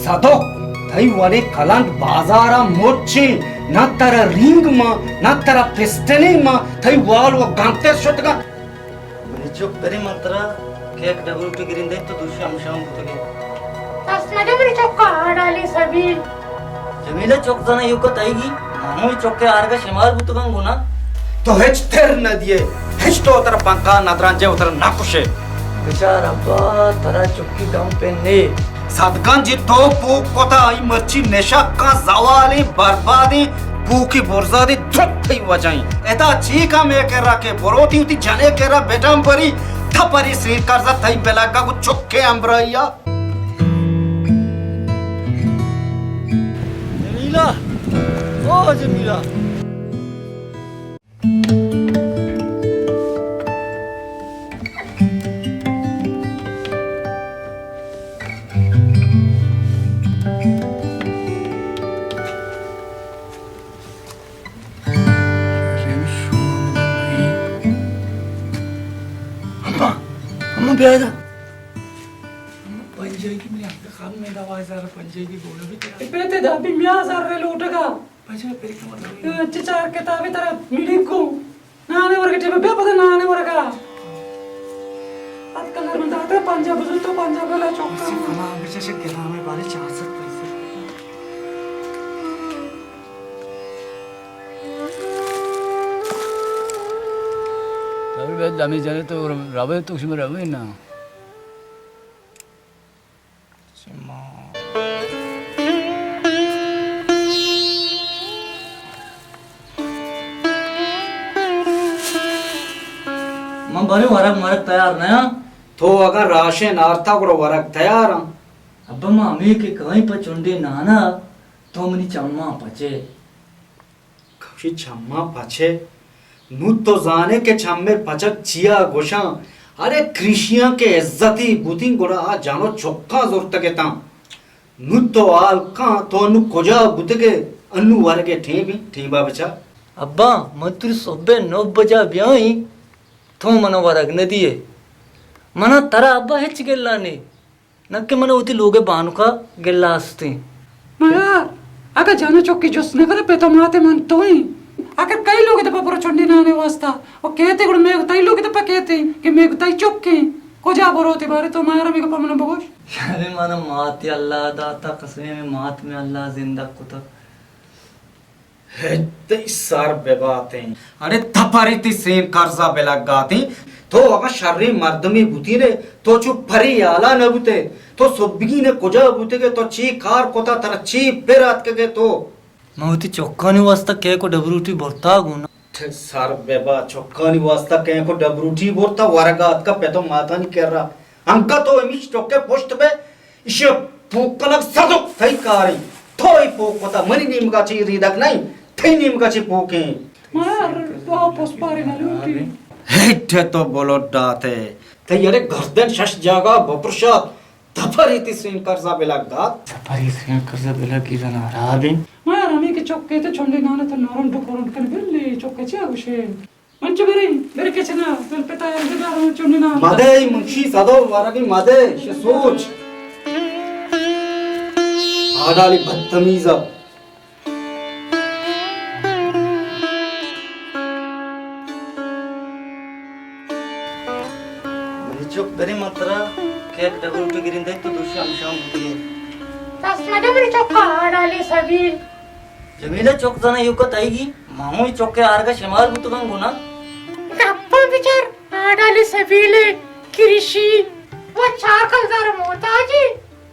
सदो थई वाले कलांट बाजारा मोची ना तारा रिंग मा ना तारा पिस्टलिंग मा थई वाल वो गांते शतका चुप बरी मंत्रा केक डबल टू गिरिंदे तो दूसरा अंशाम बुतगे असमझे मेरी चौका डाली सभी जमीला चौक जाना युको ताईगी मामू चौक के आरगा शिमार बुतगं गुना तो हेच तेर न दिए हेच तो उतर पंका नदरांजे उतर नाकुशे बेचारा अब्बा तरा चुक्की गम पे ने सदकान जी तो पूक कोता आई मच्छी नेशा का जवाली बर्बादी पूकी बोरजादी धुत्ती वजाई एता चीका में के रखे बोरोती उती जाने के रा बेटा परी थपरी श्री करजा थई बेलागा को चुक्के अम्ब्रैया जमीला ओ जमीला बेदा पंजाई की मेरे खान में दवा जरा पंजाई की बोलो भी पेते दा भी मिया सर रे लूटगा पंजाई पेरी का मतलब अच्छे चार किताबें तेरा मीटिंग को नाने वर्ग टेबे बे पता नाने वर्ग आजकल में दाते पंजाब बुझ तो पंजाब वाला चौक से खाना विशेष के नाम में बारे 400 पैसे अभी बात दामी जाने तो रावे तो उसमें रावे ना मां बरे वरक मरक तैयार नया तो अगर राशन आर्था को वरक तैयार अब्बा मां हमें के कहीं पर चुंडे नाना तो मनी चम्मा पचे खशी छम्मा पछे नु तो जाने के छम्मे पचक चिया गोशा अरे कृषिया के इज्जती बुती गोड़ा आ जानो चौका जोर तके ता नु तो आल का तो नु कोजा बुतके अनु वर्गे ठेबा बचा अब्बा मधुर सोबे 9 बजा ब्याही तो मन वरक न दिए मना तरा अब्बा हेच गेल्ला ने नक्के मन उती लोगे बानुका गेल्ला असते माया अगर जाना चौकी जोस न करे पे तो माते मन तो ही अगर कई लोग तो पर चंडी नाने वास्ता और कहते गुण मैं तई लोग तो कहते कि मैं तई चौके को जा बरोते बारे तो मारा मेरे को पमन बगोश अरे मन मात अल्लाह दाता कसमे में मात में अल्लाह जिंदा कुत है ते सार बेबाते अरे थपारी ती सेम कर्जा बेला गाती तो अगर शर्री मर्दमी बुती रे तो चुप फरी आला न बुते तो सुबगी ने कोजा बुते के तो ची कार कोता तर ची पेरात के तो मौती चौकानी वास्ता के को डबरूटी बोलता गुना सर बेबा चौकानी वास्ता के को डबरूटी बोलता वरगात का पे तो माता नहीं कर रहा अंका तो इमिश टोके पोस्ट पे इसे पोकलक सदुक थई कारी थोई पोकोता मनी नीम का ची रिदक नहीं थई नीम का ची पोके मार तो पोस पारे ना लूटी हेठे तो बोलो डाते ते यारे गर्दन शश जागा बप्रशात थपरी ती स्विन कर्जा बेला गात सफारी से कर्जा बेला की जना राबिन मार हमें के चौके तो चंडी नाने तो नरम डुकरन कन बिल्ली चौके चे आगुशे मंच बेरे के चना तो पता है जे बार चंडी ना मादे मुंशी सदो वारगी मादे शे सोच आडाली बदतमीजा चुप बरी मंत्रा केक डबल टू गिरिंदे तो दूसरा अंशाम बुतगे असमझे मेरी चौका डाली सभी जमीला चौक जाना युको ताईगी मामू चौक के आरगा शिमार बुतगं गुना गप्पा विचार डाली सभी ले कृषि वो चार कलदार मोताजी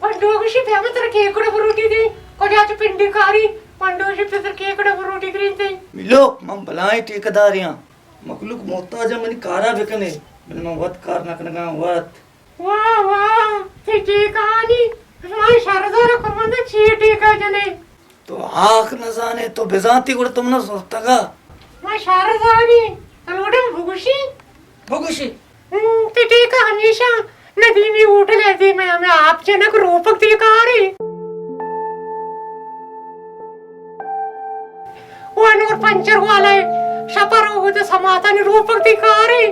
पंडोगशी फेमस तर केकड़े बरोटी दे कोजाच पिंडी कारी पंडोगशी पेतर केकड़े बरोटी ग्रीते मिलो मम भलाई ठेकेदारियां मखलूक मोहताज मनी कारा बेकने मैं वत कार नकनगा वत वाह वाह ठीक कहानी हमारी शारदार कमांडर चीटी का जने तो आख न जाने तो बेजाती गुड़ तुम न सोचतागा मैं शारदानी अलवड़े भुगुशी भोगशी टीटी का हमेशा नदी में उठ लेती मैं हमें आप जनक रूपक दिखारी वो अनवर पंचर वाला शपर हो तो समाधान रूपक दिखारी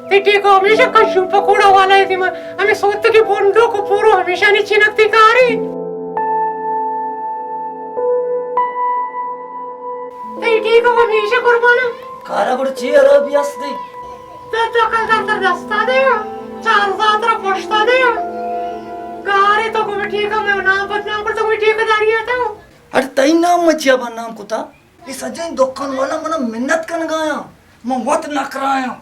ते टीको हमेशा कशु पकोड़ा वाला है दिमा हमें सोते के बोंडो को पूरो हमेशा नहीं चिनकती कारी ते टीको हमेशा कुर्बाना कारा बड़ चेहरा भी असते तो कल दस्ता दे चार सातरा पोछता दे गारे तो कोई ठीक है मैं नाम बदनाम कर तो कोई ठेकेदारी आता हूँ अरे तई नाम मचिया बा नाम कुता इस अजय दुकान वाला मना मिन्नत कन गाया मैं वत न कराया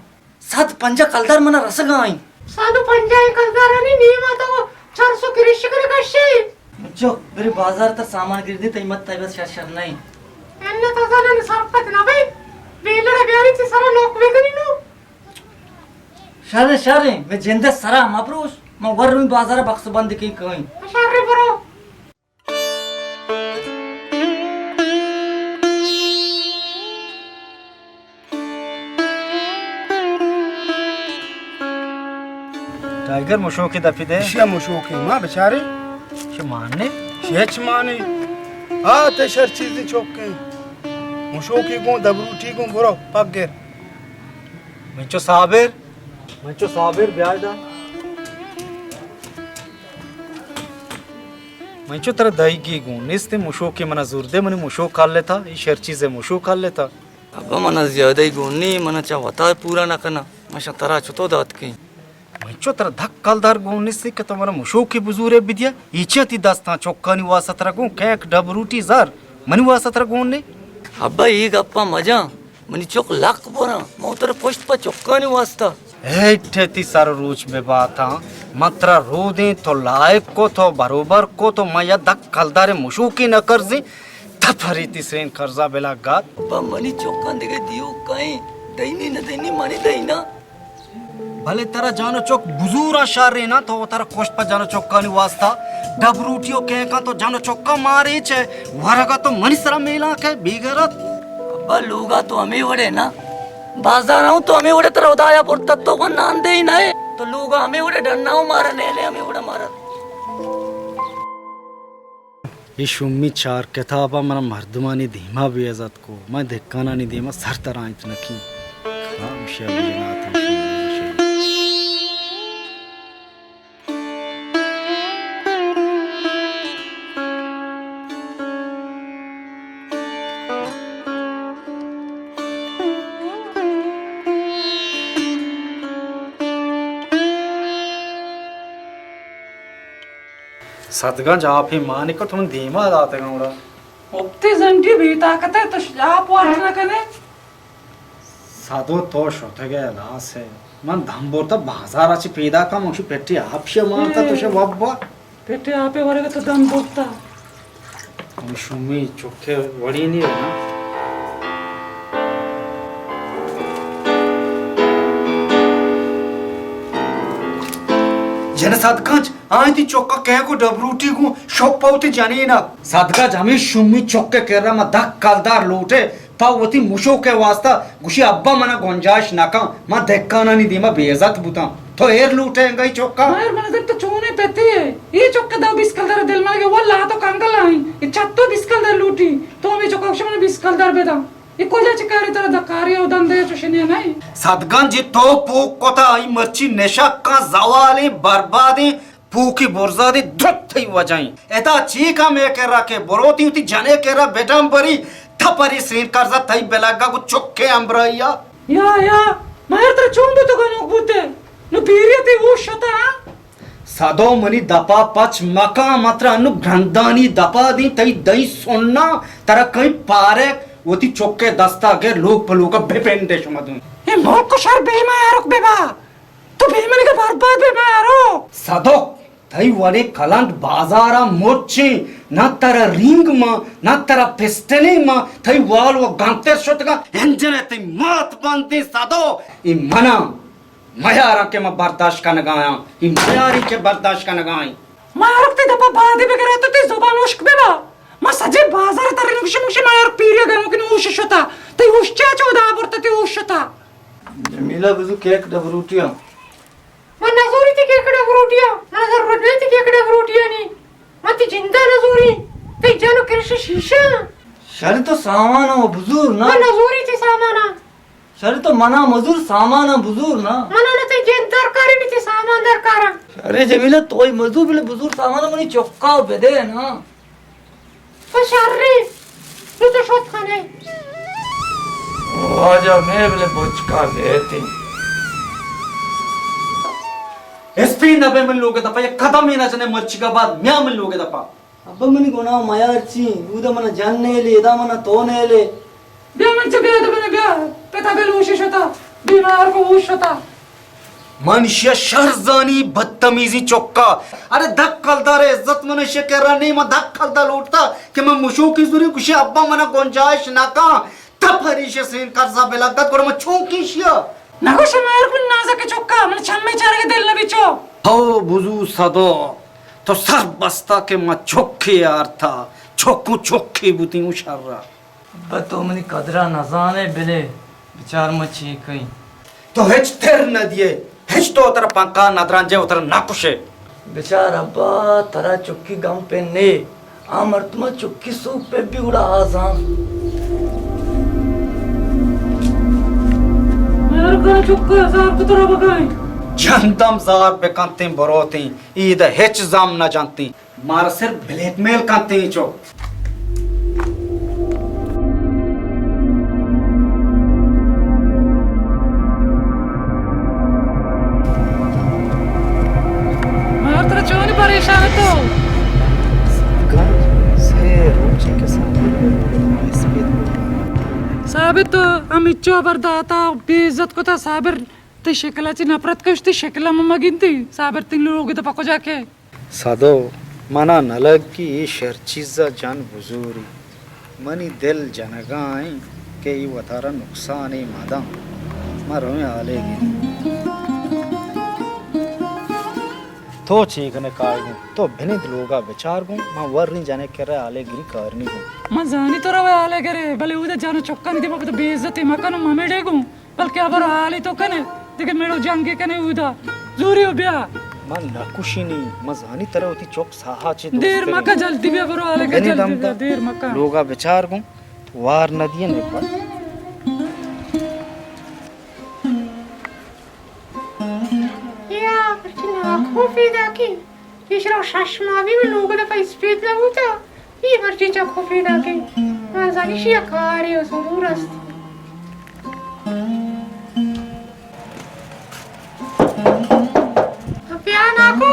सात पंजा कलदार मना रस गाई साधु पंजाई कलदारानी नीम आता हो 400 कृषि करे कशे जो मेरे बाजार तक सामान गिर दी तई मत तई बस शर नहीं एन्ने तो जाने सरपत ना भाई बेलड़ा ब्यारी से सारा लोक वेगनी नो शारे मैं जिंदे सरा मापरूस मैं वर में बाजार बक्स बंद की कहीं शारे बरो टाइगर मुशो की दफी दे शिया मुशोकी मां बेचारे मानने शेच माने आ ते शर चीज चोके मुशोकी को दबरूटी को बुरो पगेर मंचो साबिर ब्याज दा मंचो तरह दही की गूं निस्ते मुशो के मना जोर दे मने मुशो खा लेता ये शर चीज़ मुशो खा लेता अब मना ज्यादा ही गुनी मना चाहता पूरा ना करना मशा तरा छतो दात की मंचो तरह धक कलदार गूं निस्ते के तुम्हारा मुशो की बुजुरे बिदिया इचे ती दास्तां चौका नि वासा तरह गूं कैक डबरूटी जार मनि वासा तरह गूं ने अब्बा ये गप्पा मजा मनी चौक लाख बोरा मोतर पोस्ट पर चौका नहीं वास्ता ती सारो रोज में बात हाँ मात्रा रो दे तो लायक को तो बरोबर को तो मैं धक कलदारे मुशो की न कर जी थपरी तीसरे कर्जा बेला गात अब्बा मनी चौका देखे दियो कहीं दैनी न दैनी मनी दैना भले तेरा जानो चौक बुजूरा शारे ना तो तेरा कोष्ट पर जानो चौका नहीं वास्ता डबरूटियो कह का तो जानो चौका मारे छे वरगा तो मनीसरा मेला के बिगरत अब्बा लोगा तो हमें वड़े ना बाजार आऊं तो हमें वड़े तरह उदाया पुर तत्व को नाम दे ही ना है तो लोगा हमें वड़े डरना हो मारा नेले हमें वड़े मारा ये शुम्मी चार किताबा मना मर्दमानी धीमा भी इज्जत को मैं धिक्काना नहीं धीमा सर तरह इतना की खाम शबीनात सतगंज आप ही मान को तुम धीमा दाते गौड़ा उक्ति जंटी भी ताकत है तो आप वाट ना कने साधो तो शोते गया लास है मन धंबोरता बाजाराची पैदा का मुशी पेटी आपशे मारता तुझे वब्बा पेटे आपे वरेगा तो दम बोलता हम शुमी चोखे वड़ी नहीं है ना जने सदगंज आई थी चौका कह को डबरूटी को शॉप पाउती जानी ना सदगंज हमें शुमी चौके कह रहा मैं धक कलदार लूटे पावती मुशो के वास्ता गुशी अब्बा मना गुंजाइश नाका मैं धक्काना नहीं दी मैं बेइज्जत बुता तो एर लूटे गई चौका मार मन देख तो चोने पेती है ये चौके दा 20 कलदार दिल मार के वो ला तो कंगल आई ये छत्तो 20 कलदार लूटी तो हमें चौका क्षमने 20 कलदार बेदा ये कोजा चिकारी तरह दकारी उदन दे चुशने नहीं सदगंज तो पोक कोता आई मर्ची नेशा का जवाले बर्बादे पूकी बोरजादे धुत थई वजाई एता चीका में के रखे बरोती उती जाने के रा बेटम परी थपरी सीन करजा थई बेलागा को चोखे अंबरैया या मार तर चोंबो तो गनो बुते नु पीरियते वो शता सादो मनी दपा पच मका मात्र अनु ग्रंथानी दपा दी तई दई सोना तरा कई पारे वती चोके दस्ता के लोग पलूका बेपेन देश मधुन ये मोक को शर बेमा यारक बेबा तो बेमने के बर्बाद बेमा यारो सादो थई वाले कलंट बाजारा मोची ना तरा रिंग मा ना तरा पिस्टली मा थई वाल वो गांते शोतगा एंजने थई मात बनती सादो ई मना मयारा के मैं बर्दाश्त का नगाया ई मयारी के बर्दाश्त का नगाई मारक ते दपा बादी बेगरा तो ते जुबान उश्क बेबा मा सजे बाजार तर मुशी मुशी मार पीरिया गनो कि उश शता ते उशचा चोदा बरते ते उशता जमीला बुजु केक डबरूटिया मैं नजूरी थी केकड़े फ्रूटिया नजर रडले थी केकड़े फ्रूटिया नी मत जिंदा नजूरी ते जानो कृषि शीशा शाली तो सामान हो बुजुर्ग ना मैं नजूरी थी सामाना शरी तो मना मजूर सामान बुजूर ना मनाला ते जेन दरकारी नी ते सामान दरकारा अरे जमीला तोय मजूर बिले बुजूर सामान मनी चोक्का बेदे ना ओ शर्री तू तो शोध खाने आजा मैं बिले बोचका बेती एसपी नबे मन लोगे दपा ये कदम ही ना जने मर्ची का बाद म्या मन लोगे दपा अब्बा मनी गोना मायारची उदा मना जानने ले दा मना तोने ले ब्या म्हणजे ब्या तर म्हणे ब्या पेता बेल उशिश होता बीमार को उश होता मनुष्य शर्जानी बदतमीजी चौका अरे धक्कलदार इज्जत मनुष्य कह रहा नहीं मैं धक्कलदा लौटता कि मैं मुशो की जुरी कुछ अब्बा मना गुंजाइश ना का तब हरीश सेन कर्जा पे लगता कोड मैं चौकी शिया नागो शमायर कुन नाजा के चोक्का मन छम्मे चार के दिल न बिचो हो बुजू सदो तो सर बस्ता के मैं चौकी यार था चौकू चौकी बुती उशारा अब्बा तो मनी कदरा न जाने बिले विचार मची कहीं तो हेच तेर न दिए हेच तो उतर पंका नदरान जे उतर नाकुशे बेचार अब्बा तरा चुक्की गम पे ने आमर तुम चुक्की सूप पे भी उड़ा आजान मेरे का चोक्का सार को तरह बगाई जनदम जार पे कांते बरोती ईद हेच जाम न जानती मार सिर ब्लैकमेल कांते ही चो मैं तेरा क्यों नहीं परेशान तो साबित तो अमित बरदाता बेइज्जत को था साबिर ते शिकलाची नफरत कशती शिकला मम्मा गिनती साबिर तीन लोग तो पको जाके सादो मना नलग की शर्चीजा जान बुजूरी मनी दिल जनगाई के ये वतारा नुकसान ही मादा मरो में आलेगी तो ठीक ने कागू तो भिनित लोगा विचार गूं मां वर नहीं जाने के रहे आले गिरी करनी गूं मैं जानी तो रवे आले करे भले उधर जानो चक्का नहीं मको तो बेइज्जती मकन ममे डेगू बल्कि अब आले तो कने देखे मेरे जंगे कने उधर जूरी हो ब्या मन लकुशी नहीं मजानी तरह होती चौक साहा चे देर मका जल्दी भी अब आले के जल्दी भी देर मका लोगा विचार गूं वार नदिये ने पर या परचिना खोफी दाकी इशरा शशमावी में लोगों ने पैसे पेट लगूता ये परचिना खोफी दाकी मैं जानी शिया कारी हो सुरूरस्त प्याना को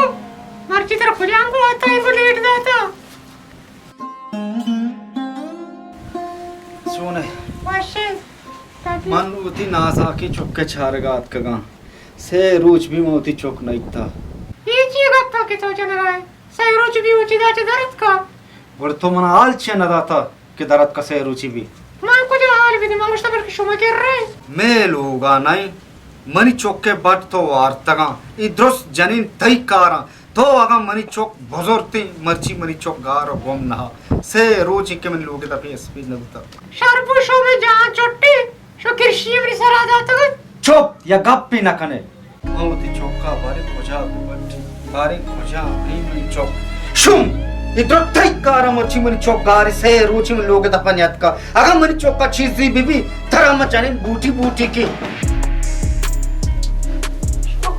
मर्जी तरह खुजांगो आता है वो लेट जाता सुने वाशे मन उती नासा की चुपके छारगात कगा से रूच भी मोती चौक नहीं था ये चीज गप्पा के तो चल रहा है सही रोज भी ऊंची दाचे दर्द का और तो मन आल छे न दाता कि दरद का से रुचि भी मां को जो हाल भी दिमाग उस तबर की शुमा कर रहे मैं लोगा नहीं मनी चौक के बट तो वार तगा इद्रोस जनीन तई कारा तो अगा मनी चौक भजोरती मर्ची मनी चौक गार और गोम ना से रोज के मन लोगे दफे स्पीड न बता शार्पू शो में जहां चोटी शो कृषि में सरा जाता है चुप या गप भी न कने मोती चौक का बारे खोजा बट बारे खोजा नहीं मनी चौक शुम इद्रो तई कारा मर्ची मनी चौक गार से रोज में लोगे दफा न्यात का अगा मनी चौक का चीज दी बीबी तरह मचाने बूटी बूटी की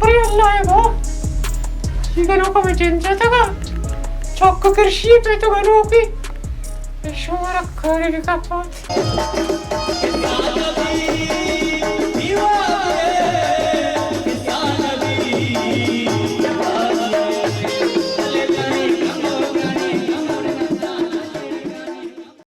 अरे अल्लाह है वो सीगनो को मैं चिंता था का चौक कृषि पे तो गनो की शुमारा करे का पात